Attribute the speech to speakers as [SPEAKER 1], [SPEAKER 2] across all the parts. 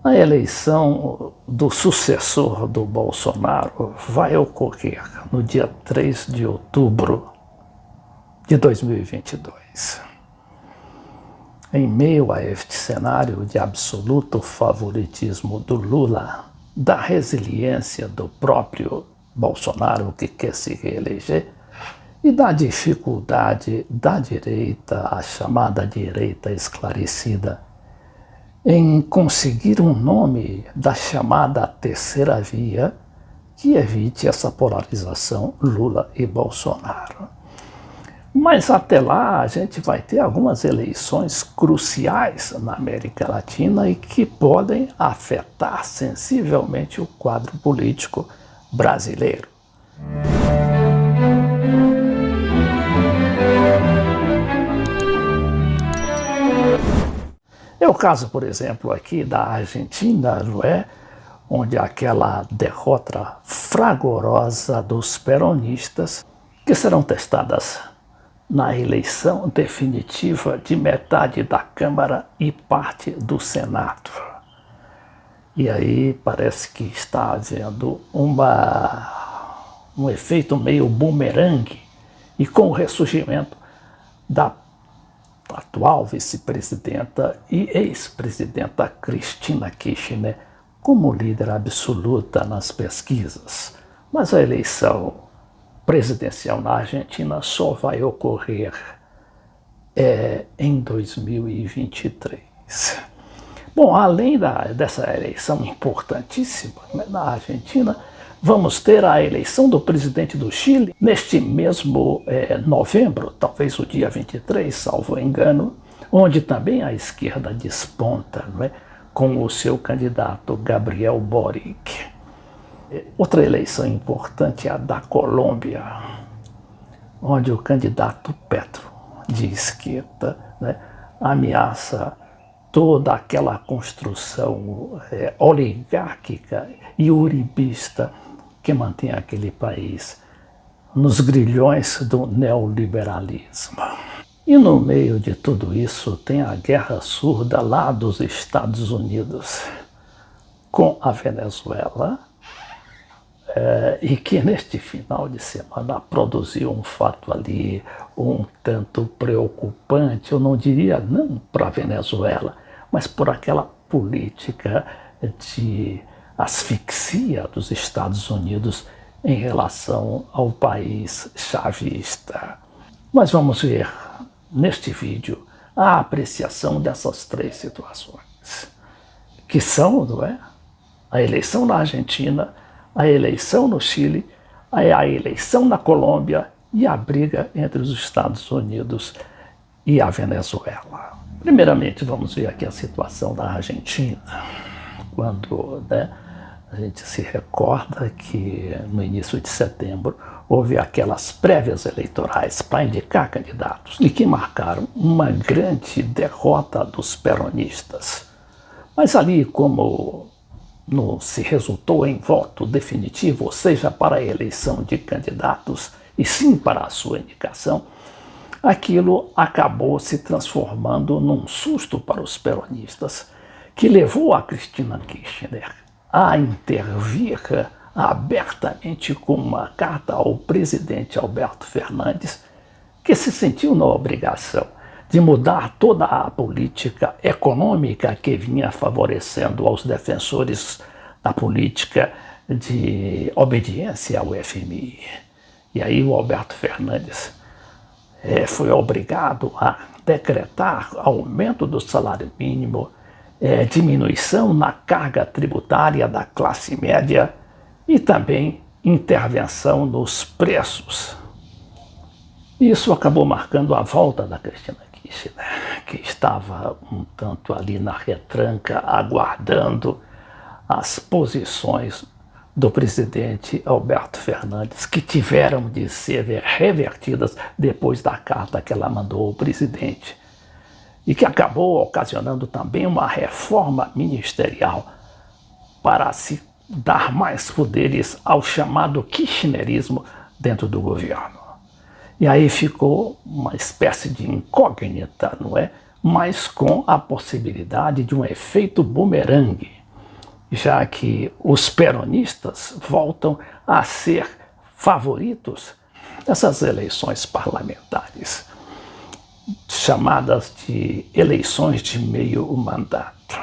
[SPEAKER 1] A eleição do sucessor do Bolsonaro vai ocorrer no dia 3 de outubro de 2022. Em meio a este cenário de absoluto favoritismo do Lula, da resiliência do próprio Bolsonaro, que quer se reeleger, e da dificuldade da direita, a chamada direita esclarecida, em conseguir um nome da chamada terceira via que evite essa polarização Lula e Bolsonaro. Mas até lá a gente vai ter algumas eleições cruciais na América Latina e que podem afetar sensivelmente o quadro político brasileiro. É o caso, por exemplo, aqui da Argentina, não é? Onde aquela derrota fragorosa dos peronistas, que serão testadas na eleição definitiva de metade da Câmara e parte do Senado. E aí parece que está havendo um efeito meio bumerangue, e com o ressurgimento da atual vice-presidenta e ex-presidenta Cristina Kirchner como líder absoluta nas pesquisas. Mas a eleição presidencial na Argentina só vai ocorrer em 2023. Bom, além dessa eleição importantíssima na Argentina, vamos ter a eleição do presidente do Chile neste mesmo novembro, talvez o dia 23, salvo engano, onde também a esquerda desponta, não é? Com o seu candidato Gabriel Boric. Outra eleição importante é a da Colômbia, onde o candidato Petro, de esquerda, né, ameaça toda aquela construção oligárquica e uribista que mantém aquele país nos grilhões do neoliberalismo. E no meio de tudo isso tem a guerra surda lá dos Estados Unidos com a Venezuela, e que neste final de semana produziu um fato ali um tanto preocupante, eu não diria não para a Venezuela, mas por aquela política de asfixia dos Estados Unidos em relação ao país chavista. Mas vamos ver neste vídeo a apreciação dessas três situações, que são, não é? A eleição na Argentina, a eleição no Chile, a eleição na Colômbia e a briga entre os Estados Unidos e a Venezuela. Primeiramente, vamos ver aqui a situação da Argentina, quando, né, a gente se recorda que no início de setembro houve aquelas prévias eleitorais para indicar candidatos e que marcaram uma grande derrota dos peronistas. Mas ali, como não se resultou em voto definitivo, ou seja, para a eleição de candidatos, e sim para a sua indicação, aquilo acabou se transformando num susto para os peronistas, que levou a Cristina Kirchner a intervir abertamente com uma carta ao presidente Alberto Fernandes, que se sentiu na obrigação de mudar toda a política econômica que vinha favorecendo aos defensores da política de obediência ao FMI. E aí o Alberto Fernandes foi obrigado a decretar aumento do salário mínimo, diminuição na carga tributária da classe média e também intervenção nos preços. Isso acabou marcando a volta da Cristina Kirchner, que estava um tanto ali na retranca, aguardando as posições do presidente Alberto Fernandes, que tiveram de ser revertidas depois da carta que ela mandou ao presidente, e que acabou ocasionando também uma reforma ministerial para se dar mais poderes ao chamado kirchnerismo dentro do governo. E aí ficou uma espécie de incógnita, não é? Mas com a possibilidade de um efeito bumerangue. já que os peronistas voltam a ser favoritos nessas eleições parlamentares, chamadas de eleições de meio mandato.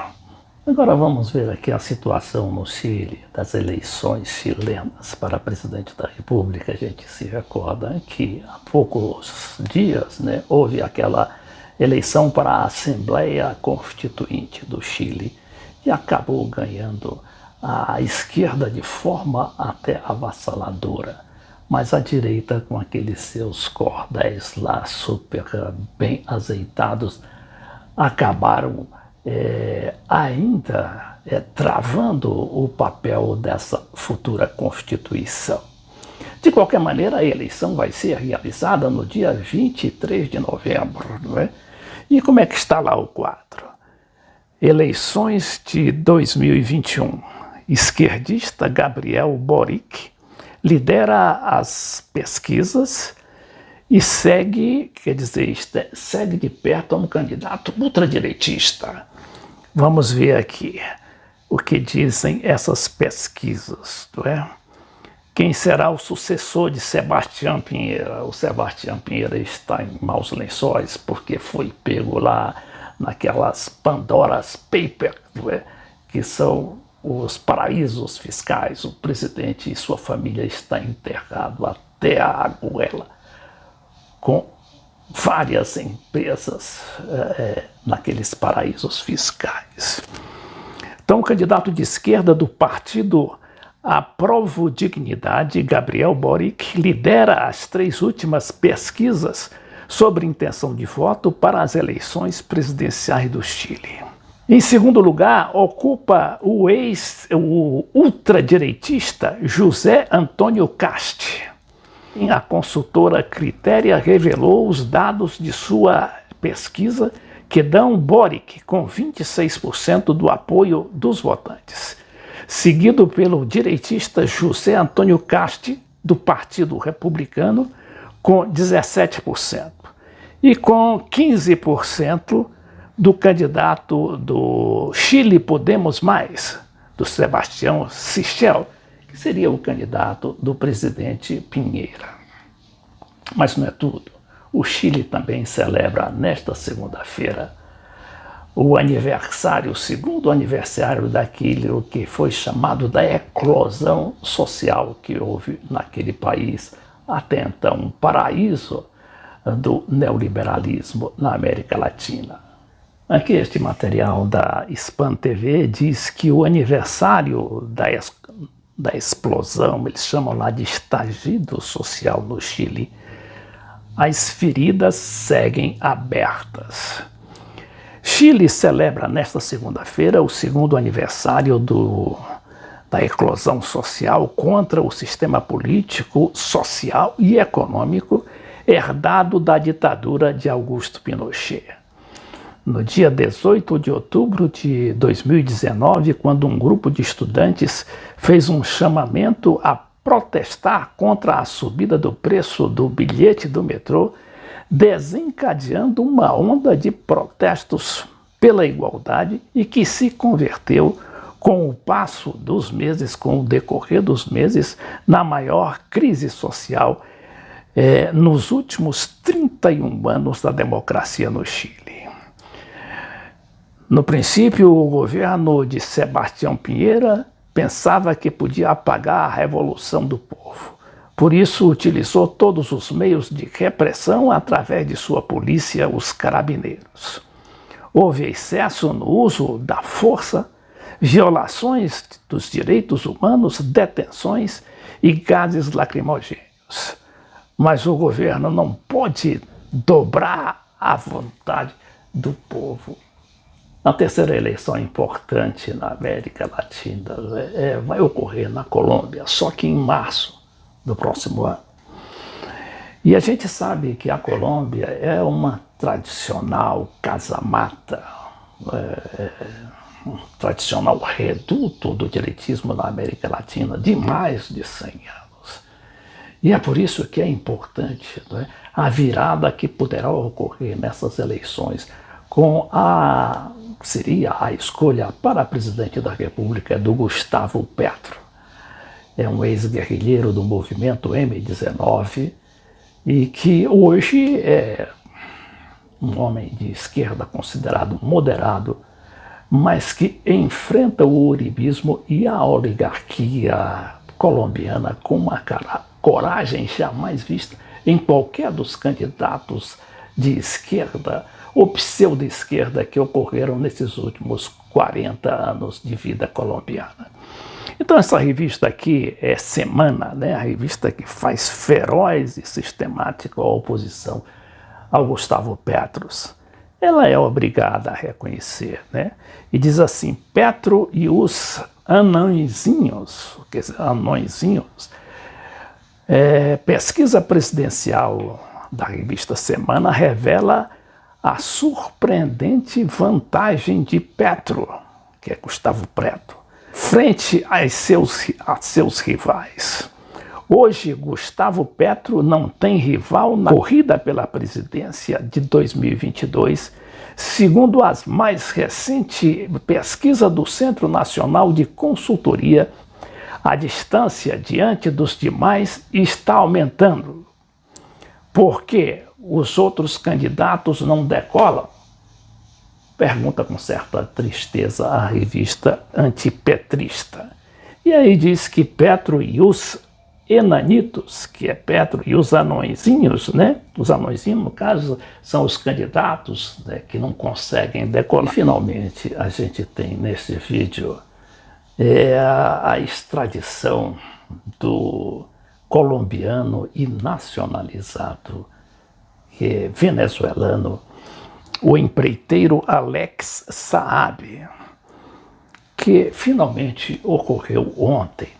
[SPEAKER 1] Agora vamos ver aqui a situação no Chile, das eleições chilenas para presidente da República. A gente se recorda que há poucos dias, houve aquela eleição para a Assembleia Constituinte do Chile e acabou ganhando a esquerda de forma até avassaladora. Mas a direita, com aqueles seus cordéis lá super bem azeitados, acabaram ainda travando o papel dessa futura Constituição. De qualquer maneira, a eleição vai ser realizada no dia 23 de novembro. Não é? E como é que está lá o quadro? Eleições de 2021. Esquerdista Gabriel Boric lidera as pesquisas e segue de perto um candidato ultradireitista. Vamos ver aqui o que dizem essas pesquisas, não é? Quem será o sucessor de Sebastião Pinheira? O Sebastião Pinheira está em maus lençóis porque foi pego lá naquelas Pandora's Papers, não é? Que são os paraísos fiscais. O presidente e sua família estão enterrados até a goela, com várias empresas naqueles paraísos fiscais. Então, o candidato de esquerda do partido Aprovo Dignidade, Gabriel Boric, lidera as 3 últimas pesquisas sobre intenção de voto para as eleições presidenciais do Chile. Em segundo lugar, ocupa o ultradireitista José Antônio Cast. A consultora Critéria revelou os dados de sua pesquisa que dão Boric com 26% do apoio dos votantes, seguido pelo direitista José Antônio Cast, do Partido Republicano, com 17%, e com 15% do candidato do Chile Podemos Mais, do Sebastião Sichel, que seria o candidato do presidente Pinheira. Mas não é tudo. O Chile também celebra nesta segunda-feira o segundo aniversário daquilo que foi chamado da eclosão social que houve naquele país, até então um paraíso do neoliberalismo na América Latina. Aqui este material da Span TV diz que o aniversário da explosão, eles chamam lá de estallido social no Chile, as feridas seguem abertas. Chile celebra nesta segunda-feira o segundo aniversário da eclosão social contra o sistema político, social e econômico herdado da ditadura de Augusto Pinochet. No dia 18 de outubro de 2019, quando um grupo de estudantes fez um chamamento a protestar contra a subida do preço do bilhete do metrô, desencadeando uma onda de protestos pela igualdade e que se converteu com o decorrer dos meses, na maior crise social nos últimos 31 anos da democracia no Chile. No princípio, o governo de Sebastião Pinheira pensava que podia apagar a revolução do povo. Por isso, utilizou todos os meios de repressão através de sua polícia, os carabineiros. Houve excesso no uso da força, violações dos direitos humanos, detenções e gases lacrimogêneos. Mas o governo não pode dobrar a vontade do povo. A terceira eleição importante na América Latina vai ocorrer na Colômbia, só que em março do próximo ano. E a gente sabe que a Colômbia é uma tradicional casa-mata, um tradicional reduto do direitismo na América Latina de mais de 100 anos. E é por isso que é importante a virada que poderá ocorrer nessas eleições com a seria a escolha para presidente da República do Gustavo Petro. É um ex-guerrilheiro do movimento M19 e que hoje é um homem de esquerda considerado moderado, mas que enfrenta o uribismo e a oligarquia colombiana com uma coragem jamais vista em qualquer dos candidatos de esquerda ou pseudo-esquerda que ocorreram nesses últimos 40 anos de vida colombiana. Então essa revista aqui é Semana, né? A revista que faz feroz e sistemática oposição ao Gustavo Petro. Ela é obrigada a reconhecer, né? E diz assim: Petro e os anõezinhos, pesquisa presidencial da revista Semana revela a surpreendente vantagem de Petro, que é Gustavo Petro, frente a seus rivais. Hoje, Gustavo Petro não tem rival na corrida pela presidência de 2022, segundo a mais recente pesquisa do Centro Nacional de Consultoria. A distância diante dos demais está aumentando. Por que os outros candidatos não decolam? Pergunta com certa tristeza a revista antipetrista. E aí diz que Petro e os enanitos, que é Petro e os anõezinhos, né? Os anõezinhos, no caso, são os candidatos, né, que não conseguem decolar. E, finalmente, a gente tem nesse vídeo a extradição do colombiano e nacionalizado venezuelano, o empreiteiro Alex Saab, que finalmente ocorreu ontem.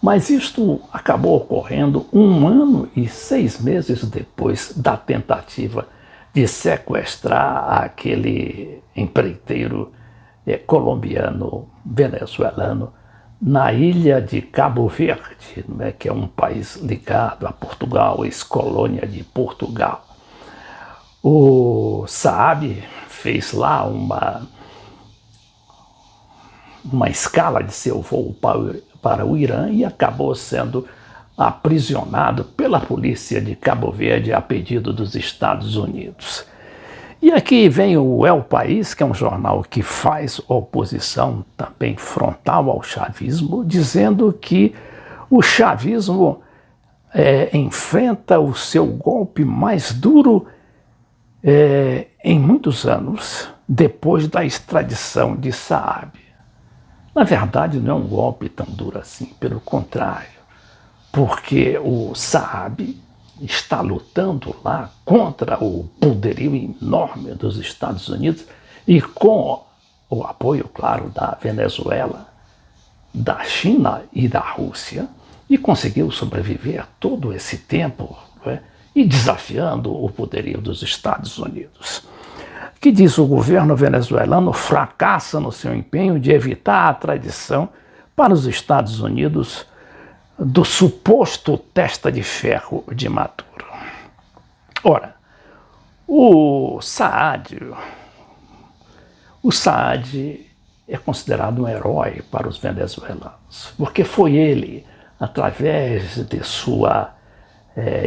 [SPEAKER 1] Mas isto acabou ocorrendo 1 ano e 6 meses depois da tentativa de sequestrar aquele empreiteiro colombiano-venezuelano na ilha de Cabo Verde, né, que é um país ligado a Portugal, ex-colônia de Portugal. O Saab fez lá uma escala de seu voo para o Irã e acabou sendo aprisionado pela polícia de Cabo Verde a pedido dos Estados Unidos. E aqui vem o El País, que é um jornal que faz oposição também frontal ao chavismo, dizendo que o chavismo enfrenta o seu golpe mais duro em muitos anos, depois da extradição de Saab. Na verdade, não é um golpe tão duro assim, pelo contrário, porque o Saab está lutando lá contra o poderio enorme dos Estados Unidos e com o apoio, claro, da Venezuela, da China e da Rússia, e conseguiu sobreviver todo esse tempo, né, e desafiando o poderio dos Estados Unidos. Que diz o governo venezuelano fracassa no seu empenho de evitar a tradição para os Estados Unidos do suposto testa de ferro de Maduro. Ora, o Saad é considerado um herói para os venezuelanos, porque foi ele, através de sua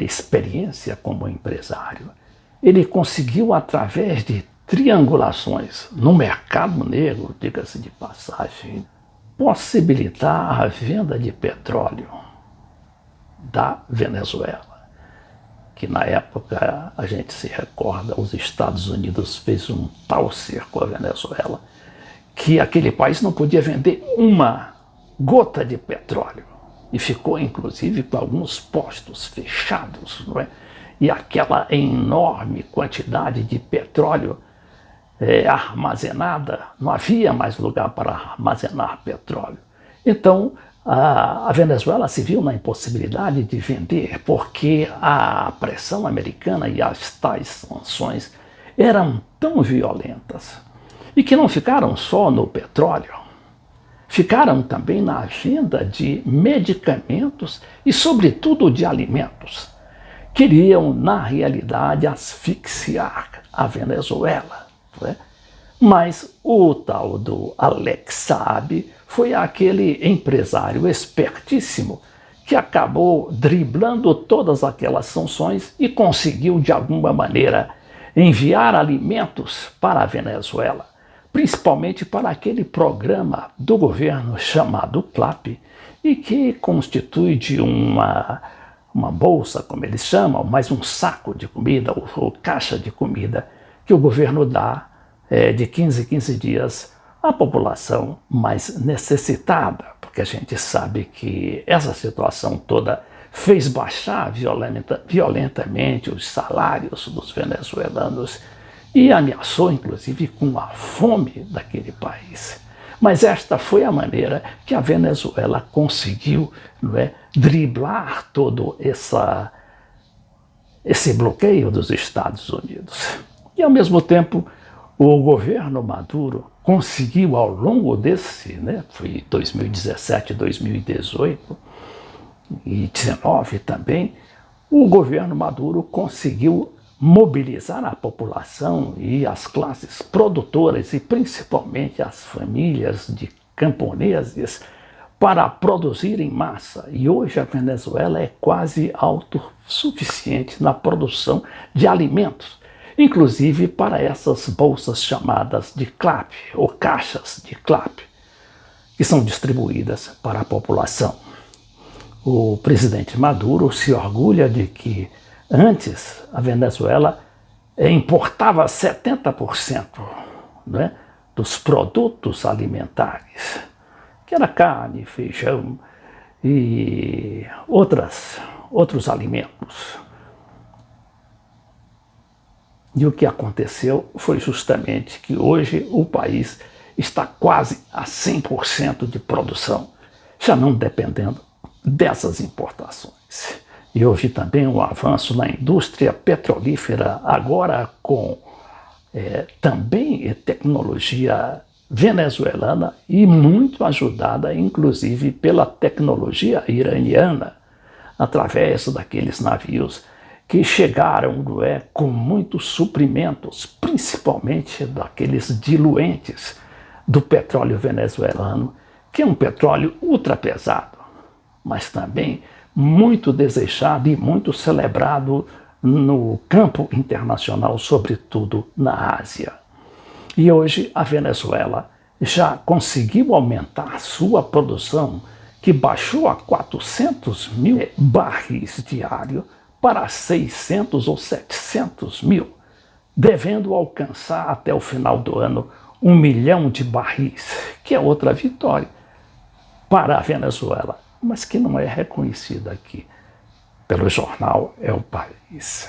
[SPEAKER 1] experiência como empresário, ele conseguiu, através de triangulações no mercado negro, diga-se de passagem, possibilitar a venda de petróleo da Venezuela, que na época, a gente se recorda, os Estados Unidos fez um tal cerco à Venezuela que aquele país não podia vender uma gota de petróleo e ficou inclusive com alguns postos fechados, não é? E aquela enorme quantidade de petróleo armazenada, não havia mais lugar para armazenar petróleo. Então, a Venezuela se viu na impossibilidade de vender, porque a pressão americana e as tais sanções eram tão violentas, e que não ficaram só no petróleo, ficaram também na venda de medicamentos e, sobretudo, de alimentos. Queriam, na realidade, asfixiar a Venezuela, não é? Mas o tal do Alex Saab foi aquele empresário espertíssimo que acabou driblando todas aquelas sanções e conseguiu, de alguma maneira, enviar alimentos para a Venezuela, principalmente para aquele programa do governo chamado CLAP, e que constitui de uma bolsa, como eles chamam, mais um saco de comida, ou caixa de comida, que o governo dá de 15 em 15 dias à população mais necessitada, porque a gente sabe que essa situação toda fez baixar violentamente os salários dos venezuelanos e ameaçou, inclusive, com a fome daquele país. Mas esta foi a maneira que a Venezuela conseguiu, não é, driblar todo esse bloqueio dos Estados Unidos. E, ao mesmo tempo, o governo Maduro conseguiu, ao longo desse, foi 2017, 2018 e 2019 também, o governo Maduro conseguiu mobilizar a população e as classes produtoras e principalmente as famílias de camponeses para produzir em massa. E hoje a Venezuela é quase autossuficiente na produção de alimentos, inclusive para essas bolsas chamadas de CLAP, ou caixas de CLAP, que são distribuídas para a população. O presidente Maduro se orgulha de que antes a Venezuela importava 70% dos produtos alimentares, que era carne, feijão e outros alimentos. E o que aconteceu foi justamente que hoje o país está quase a 100% de produção, já não dependendo dessas importações. E houve também um avanço na indústria petrolífera, agora com também tecnologia venezuelana e muito ajudada, inclusive, pela tecnologia iraniana, através daqueles navios que chegaram com muitos suprimentos, principalmente daqueles diluentes do petróleo venezuelano, que é um petróleo ultrapesado, mas também muito desejado e muito celebrado no campo internacional, sobretudo na Ásia. E hoje a Venezuela já conseguiu aumentar sua produção, que baixou a 400 mil barris diários para 600 ou 700 mil, devendo alcançar até o final do ano 1 milhão de barris, que é outra vitória para a Venezuela, mas que não é reconhecida aqui pelo jornal El País.